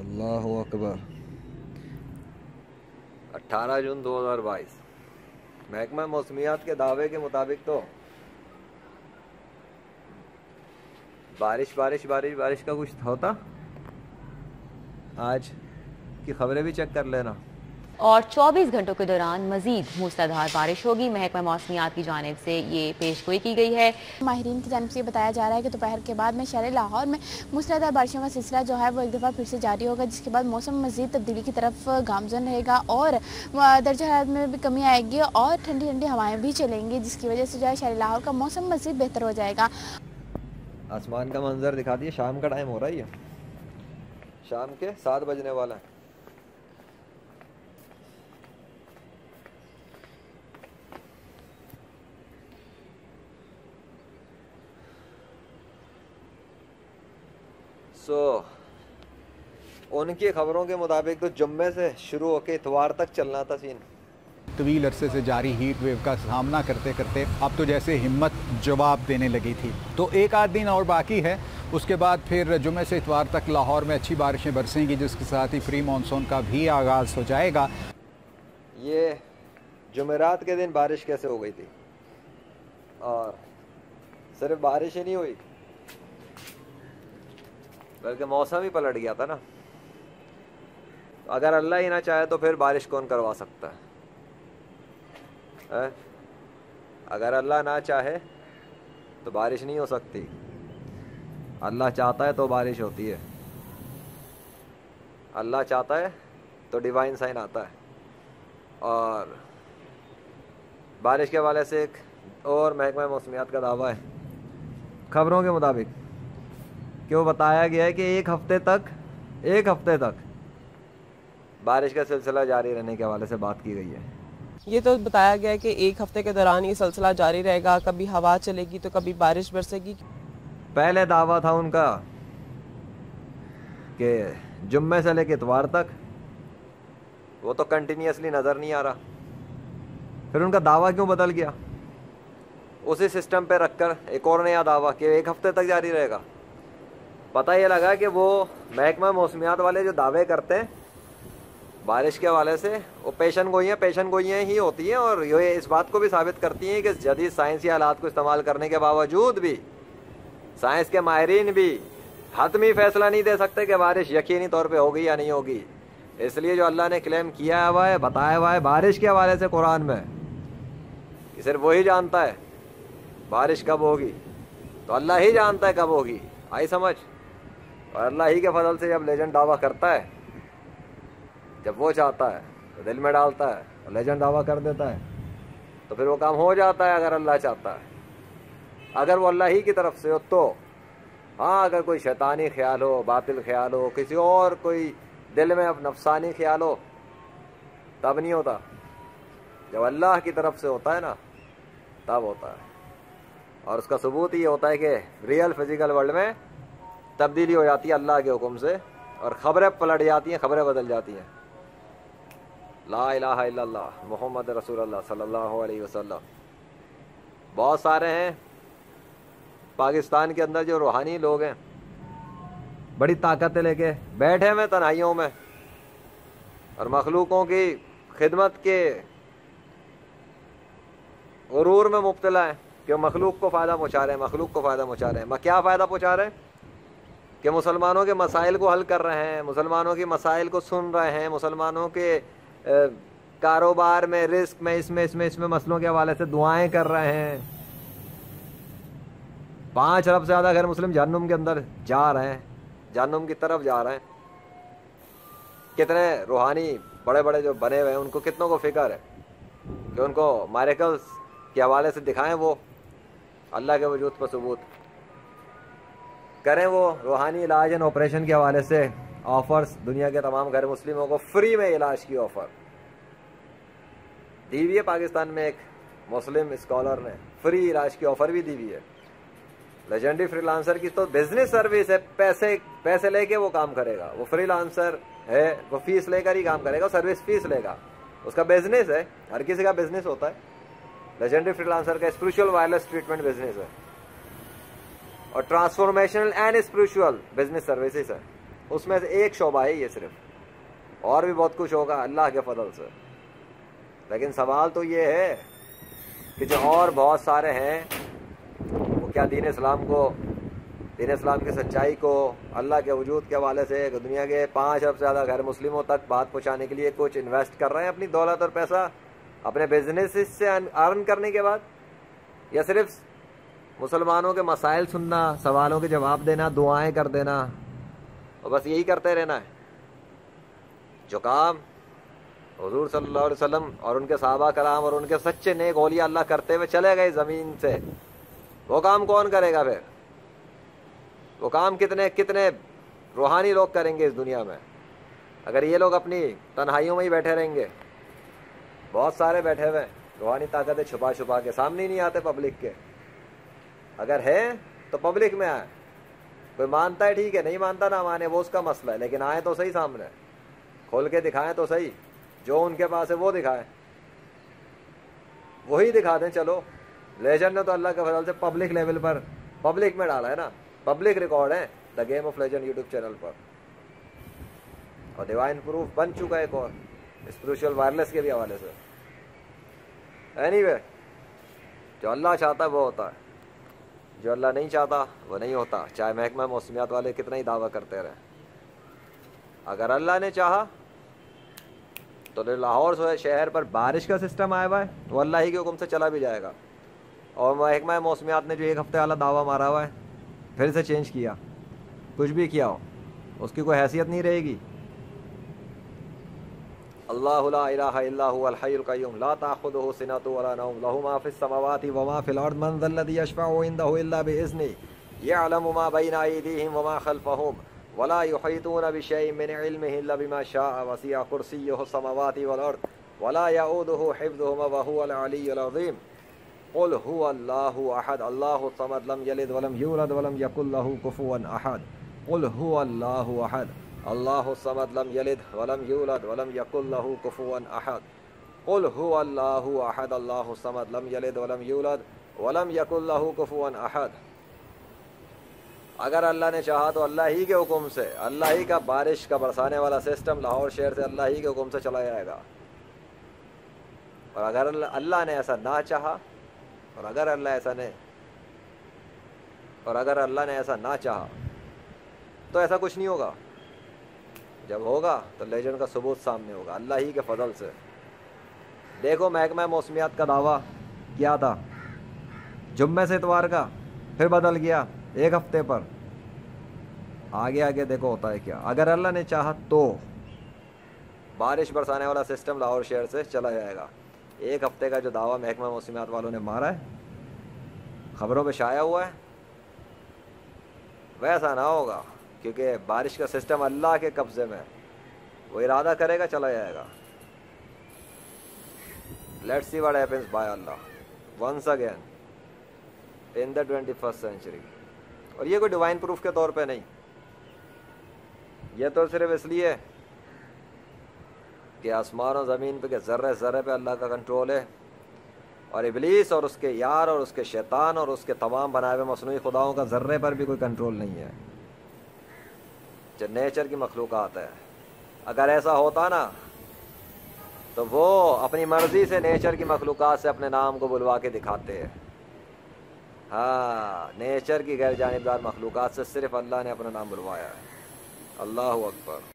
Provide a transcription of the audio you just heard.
अल्लाह अकबर। 18 जून 2022 महकमा मौसमियात के दावे के मुताबिक तो बारिश बारिश बारिश बारिश का कुछ होता। आज की खबरें भी चेक कर लेना। और 24 घंटों के दौरान मजीद मूसलाधार बारिश होगी। महकमा मौसमियात की जानिब से ये पेशगोई की गई है। माहिरीन की जानिब से ये बताया जा रहा है कि दोपहर के बाद में शहर लाहौर में मूसलाधार बारिशों का सिलसिला जो है वो एक दफ़ा फिर से जारी होगा, जिसके बाद मौसम मजीद तब्दीली की तरफ गामजन रहेगा और दर्जा हरारत में भी कमी आएगी और ठंडी ठंडी हवाएँ भी चलेंगी, जिसकी वजह से जो है शहर लाहौर का मौसम मजीद बेहतर हो जाएगा। आसमान का मंजर दिखा दिए। शाम का टाइम हो रहा है, शाम के 7 बजने वाला है। उनकी खबरों के मुताबिक तो जुम्मे से शुरू होकर इतवार तक चलना था सीन। तवील अरसे से जारी हीट वेव का सामना करते करते अब तो जैसे हिम्मत जवाब देने लगी थी। तो एक आध दिन और बाकी है, उसके बाद फिर जुम्मे से इतवार तक लाहौर में अच्छी बारिशें बरसेंगी, जिसके साथ ही प्री मानसून का भी आगाज़ हो जाएगा। ये जुमेरात के दिन बारिश कैसे हो गई थी, और सिर्फ बारिश ही नहीं हुई बल्कि मौसम ही पलट गया था ना। अगर अल्लाह ही ना चाहे तो फिर बारिश कौन करवा सकता है? अगर अल्लाह ना चाहे तो बारिश नहीं हो सकती। अल्लाह चाहता है तो बारिश होती है। अल्लाह चाहता है तो डिवाइन साइन आता है। और बारिश के हवाले से एक और महकमा मौसमियात का दावा है खबरों के मुताबिक कि वो बताया गया है कि एक हफ्ते तक बारिश का सिलसिला जारी रहने के हवाले से बात की गई है। ये तो बताया गया है कि एक हफ्ते के दौरान ये सिलसिला जारी रहेगा, कभी हवा चलेगी तो कभी बारिश बरसेगी। पहले दावा था उनका कि जुम्मे से लेकर इतवार तक, वो तो कंटिन्यूसली नज़र नहीं आ रहा। फिर उनका दावा क्यों बदल गया? उसी सिस्टम पे रखकर एक और नया दावा कि एक हफ्ते तक जारी रहेगा। पता ये लगा कि वो महकमा मौसमियात वाले जो दावे करते हैं बारिश के हवाले से, वो पेशन गोइयाँ ही होती हैं। और ये इस बात को भी साबित करती हैं कि जदीद साइंसी हालात को इस्तेमाल करने के बावजूद भी साइंस के माहिरीन भी हतमी फैसला नहीं दे सकते कि बारिश यकीनी तौर पे होगी या नहीं होगी। इसलिए जो अल्लाह ने क्लेम किया हुआ है, बताया हुआ है बारिश के हवाले से कुरान में, सिर्फ वही जानता है बारिश कब होगी। तो अल्लाह ही जानता है कब होगी। आई समझ? और अल्लाह ही के फजल से जब लेजेंड दावा करता है, जब वो चाहता है तो दिल में डालता है और लेजेंड दावा कर देता है, तो फिर वो काम हो जाता है अगर अल्लाह चाहता है। अगर वो अल्लाह ही की तरफ से हो तो हाँ, अगर कोई शैतानी ख्याल हो, बातिल ख्याल हो, किसी और कोई दिल में अब नफसानी ख्याल हो, तब नहीं होता। जब अल्लाह की तरफ से होता है ना, तब होता है। और उसका सबूत ये होता है कि रियल फिजिकल वर्ल्ड में तब्दीली हो जाती है अल्लाह के हुक्म से, और ख़बरें पलट जाती हैं, ख़बरें बदल जाती हैं। ला इलाहा इल्लल्लाह मुहम्मद रसूलुल्लाह सल्लल्लाहु अलैहि वसल्लम। बहुत सारे हैं पाकिस्तान के अंदर जो रूहानी लोग हैं, बड़ी ताकतें लेके बैठे हुए तन्हाइयों में और मखलूकों की खिदमत के गुरूर में मुब्तला है कि मखलूक को फ़ायदा पहुँचा रहे हैं। क्या फ़ायदा पहुँचा रहे हैं? कि मुसलमानों के मसाइल को हल कर रहे हैं, मुसलमानों की मसाइल को सुन रहे हैं, मुसलमानों के कारोबार में, रिस्क में, इसमें मसलों के हवाले से दुआएं कर रहे हैं। 5 अरब से ज़्यादा गैर मुस्लिम जहन्नुम के अंदर जा रहे हैं, जहन्नुम की तरफ जा रहे हैं। कितने रूहानी बड़े बड़े जो बने हुए हैं, उनको कितनों को फिक्र है कि उनको मायरेकल्स के हवाले से दिखाएं, वो अल्लाह के वजूद पर सबूत करें। वो रूहानी इलाज एंड ऑपरेशन के हवाले से ऑफर्स दुनिया के तमाम गैर मुस्लिमों को फ्री में इलाज की ऑफर दी हुई है। पाकिस्तान में एक मुस्लिम स्कॉलर ने फ्री इलाज की ऑफर भी दी हुई है। लेजेंडरी फ्रीलांसर की तो बिजनेस सर्विस है, पैसे लेके वो काम करेगा। वो फ्रीलांसर है, वो फीस लेकर ही काम करेगा, सर्विस फीस लेगा, उसका बिजनेस है। हर किसी का बिजनेस होता है। लेजेंडरी फ्रीलांसर का स्पिरिचुअल वायरलेस ट्रीटमेंट बिजनेस है और transformational and spiritual business services है। اس میں سے ایک شعبہ ہے یہ صرف, اور بھی بہت کچھ ہوگا اللہ کے فضل سے. لیکن سوال تو یہ ہے کہ جو اور بہت سارے ہیں وہ کیا دین اسلام کو, دین اسلام کی سچائی کو, اللہ کے وجود کے حوالے سے دنیا کے 5 ارب سے زیادہ غیر مسلموں تک بات پہنچانے کے لیے کچھ انویسٹ کر رہے ہیں اپنی دولت اور پیسہ اپنے بزنس سے ارن کرنے کے بعد, یا صرف مسلمانوں کے مسائل سننا, سوالوں کے جواب دینا, دعائیں کر دینا, اور بس یہی کرتے رہنا ہے؟ جو کام حضور صلی اللہ علیہ وسلم اور ان کے صحابہ کرام اور ان کے سچے نیک اولیاء اللہ کرتے ہوئے چلے گئے زمین سے, وہ کام کون کرے گا پھر؟ وہ کام کتنے کتنے روحانی لوگ کریں گے اس دنیا میں؟ اگر یہ لوگ اپنی تنہائیوں میں ہی بیٹھے رہیں گے, بہت سارے بیٹھے ہوئے روحانی طاقتیں چھپا چھپا کے, سامنے ہی نہیں آتے پبلک کے. اگر ہے تو پبلک میں آئے, کوئی مانتا ہے ٹھیک ہے, نہیں مانتا نہ مانے, وہ اس کا مسئلہ ہے, لیکن آئے تو صحیح سامنے, کھول کے دکھائیں تو صحیح, جو ان کے پاس ہے وہ دکھائیں, وہی دکھا دیں. چلو لیجنڈ نے تو اللہ کے فضل سے پبلک لیول پر پبلک میں ڈالا ہے نا, پبلک ریکارڈ ہے the game of legend YouTube channel پر, اور ڈیوائن پروف بن چکا ہے ایک اور اسپریچول وائرلیس کے بھی حوالے سے. اینی وے, جو اللہ چاہتا ہے وہ ہوتا ہے, جو اللہ نہیں چاہتا وہ نہیں ہوتا, چاہے محکمہ موسمیات والے کتنا ہی دعویٰ کرتے رہیں. اگر اللہ نے چاہا تو لاہور شہر پر بارش کا سسٹم آیا ہوا ہے, وہ اللہ ہی کے حکم سے چلا بھی جائے گا. اور محکمہ موسمیات نے جو 1 ہفتے والا دعویٰ مارا ہوا ہے, پھر سے چینج کیا, کچھ بھی کیا ہو, اس کی کوئی حیثیت نہیں رہے گی. اللہ لا الہ الا هو الحی القیوم لا تأخذہ سنۃ ولا نوم لہ ما فی السماوات وما فی الارض من ذا الذی یشفع عنده الا بإذنہ یعلم ما بین ایدیہم وما خلفہم ولا يحيطون بشيء من علمه الا بما شاء وسع كرسيه السماوات والارض ولا يؤوده حفظهما وهو العلي العظيم. قل هو الله احد الله الصمد لم يلد ولم يولد ولم يكن له كفوا احد. قل هو الله احد الله الصمد لم يلد ولم يولد ولم يكن له كفوا احد. قل هو الله احد الله الصمد لم يلد ولم يولد ولم يكن له كفوا احد. اگر اللہ نے چاہا تو اللہ ہی کے حکم سے, اللہ ہی کا بارش کا برسانے والا سسٹم لاہور شہر سے اللہ ہی کے حکم سے چلا جائے گا. اور اگر اللہ نے ایسا نہ چاہا, اور اگر اللہ نے ایسا نہ چاہا تو ایسا کچھ نہیں ہوگا. جب ہوگا تو لیجنڈ کا ثبوت سامنے ہوگا اللہ ہی کے فضل سے. دیکھو محکمہ موسمیات کا دعویٰ کیا تھا جمعے سے اتوار کا, پھر بدل گیا 1 ہفتے پر. آگے دیکھو ہوتا ہے کیا. اگر اللہ نے چاہا تو بارش برسانے والا سسٹم لاہور شہر سے چلا جائے گا. 1 ہفتے کا جو دعویٰ محکمہ موسمیات والوں نے مارا ہے, خبروں پہ شائع ہوا ہے, ویسا نہ ہوگا, کیونکہ بارش کا سسٹم اللہ کے قبضے میں, وہ ارادہ کرے گا چلا جائے گا. Let's see what happens by اللہ once again in the 21st century. اور یہ کوئی ڈیوائن پروف کے طور پہ نہیں, یہ تو صرف اس لیے کہ آسمان و زمین پہ کہ ذرے ذرے پہ اللہ کا کنٹرول ہے, اور ابلیس اور اس کے یار اور اس کے شیطان اور اس کے تمام بنائے ہوئے مصنوعی خداؤں کا ذرے پر بھی کوئی کنٹرول نہیں ہے. جو نیچر کی مخلوقات ہے, اگر ایسا ہوتا نا تو وہ اپنی مرضی سے نیچر کی مخلوقات سے اپنے نام کو بلوا کے دکھاتے ہیں. ہاں, نیچر کی غیر جانبدار مخلوقات سے صرف اللہ نے اپنا نام بلوایا ہے. اللہ اکبر.